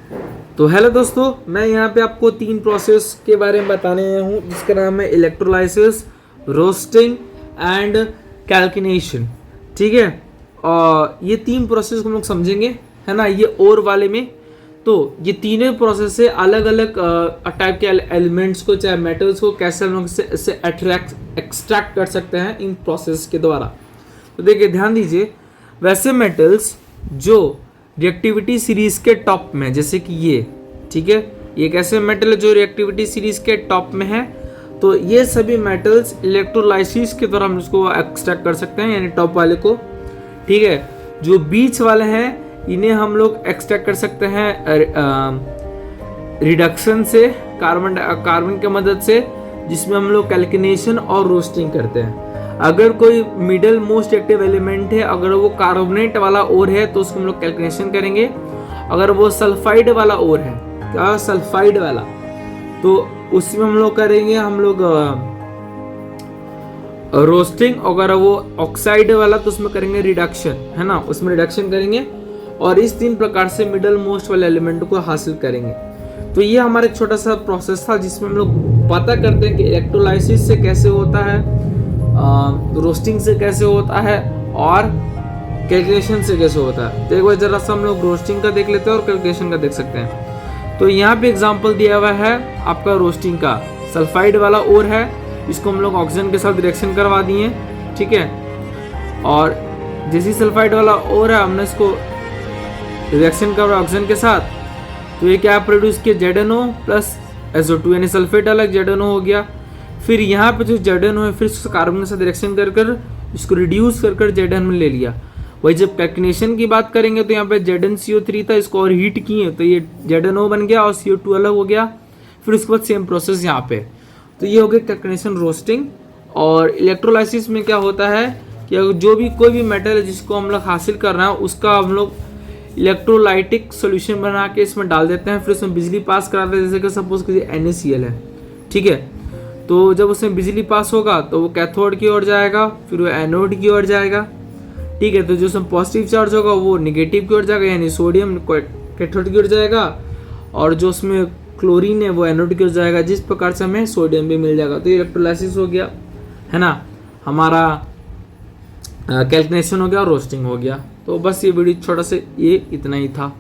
तो हेलो दोस्तों, मैं यहाँ पे आपको 3 प्रोसेस के बारे में बताने आया हूँ जिसका नाम है इलेक्ट्रोलाइसिस, रोस्टिंग एंड कैल्किनेशन। ठीक है, और ये 3 प्रोसेस हम लोग समझेंगे, है ना। ये और वाले में तो ये तीनों प्रोसेस से अलग अलग टाइप के एलिमेंट्स को, चाहे मेटल्स को, कैसे हम लोग इससे एक्सट्रैक्ट कर सकते हैं इन प्रोसेस के द्वारा। तो देखिए, ध्यान दीजिए, वैसे मेटल्स जो रिएक्टिविटी सीरीज के टॉप में, जैसे कि ये, ठीक है, ये एक ऐसे मेटल है जो रिएक्टिविटी सीरीज के टॉप में है। तो ये सभी मेटल्स इलेक्ट्रोलाइसिस के द्वारा हम इसको एक्सट्रैक्ट कर सकते हैं, यानी टॉप वाले को। ठीक है, जो बीच वाले हैं इन्हें हम लोग एक्सट्रैक्ट कर सकते हैं रिडक्शन से, कार्बन की मदद से, जिसमें हम लोग कैल्किनेशन और रोस्टिंग करते हैं। अगर कोई मिडल मोस्ट एक्टिव एलिमेंट है, अगर वो कार्बोनेट वाला ओर है तो उसको हम लोग कैल्किनेशन करेंगे। अगर वो सल्फाइड वाला ओर है, क्या सल्फाइड वाला, तो उसमें हम लोग करेंगे रोस्टिंग। अगर वो ऑक्साइड वाला तो उसमें करेंगे रिडक्शन, है ना, उसमें रिडक्शन करेंगे। और इस 3 प्रकार से मिडल मोस्ट वाले एलिमेंट को हासिल करेंगे। तो ये हमारा एक छोटा सा प्रोसेस था जिसमें हम लोग पता करते हैं कि इलेक्ट्रोलाइसिस से कैसे होता है, रोस्टिंग से कैसे होता है और कैल्कुलेशन से कैसे होता है। तो एक बार जरा सा हम लोग रोस्टिंग का देख लेते हैं और कैल्कुलेशन का देख सकते हैं। तो यहाँ पे एग्जांपल दिया हुआ है आपका रोस्टिंग का। सल्फाइड वाला ओर है, इसको हम लोग ऑक्सीजन के साथ रिएक्शन करवा दिए, ठीक है। और जैसे सल्फाइड वाला ओर है, हमने इसको रिएक्शन करवाया ऑक्सीजन के साथ, तो ये क्या प्रोड्यूस किया, ZnO प्लस SO2, यानी सल्फेट अलग, ZnO हो गया। फिर यहाँ पे जो ZnO है, फिर इसको कार्बन के साथ रिएक्शन कर कर इसको रिड्यूस कर कर Zn में ले लिया। वही जब कैल्किनेशन की बात करेंगे तो यहाँ पे ZnCO3 था, इसको और हीट किए तो ये ZnO बन गया और CO2 अलग हो गया। फिर उसके बाद सेम प्रोसेस यहाँ पे। तो ये हो गया कैल्किनेशन, रोस्टिंग। और इलेक्ट्रोलाइसिस में क्या होता है कि जो भी कोई भी मेटल है जिसको हम लोग हासिल कर रहे हैं, उसका हम लोग इलेक्ट्रोलाइटिक सोल्यूशन बना के इसमें डाल देते हैं। फिर उसमें बिजली पास कराते हैं, जैसे कि सपोज कि NaCl है, ठीक है। तो जब उसमें बिजली पास होगा तो वो कैथोड की ओर जाएगा, फिर वो एनोड की ओर जाएगा, ठीक है। तो जो उसमें पॉजिटिव चार्ज होगा वो निगेटिव की ओर जाएगा, यानी सोडियम कैथोड की ओर जाएगा, और जो उसमें क्लोरीन है वो एनोड की ओर जाएगा। जिस प्रकार से हमें सोडियम भी मिल जाएगा। तो ये इलेक्ट्रोलाइसिस हो गया, है ना, हमारा कैल्कुलेशन हो गया और रोस्टिंग हो गया। तो बस ये वीडियो छोटा सा ये इतना ही था।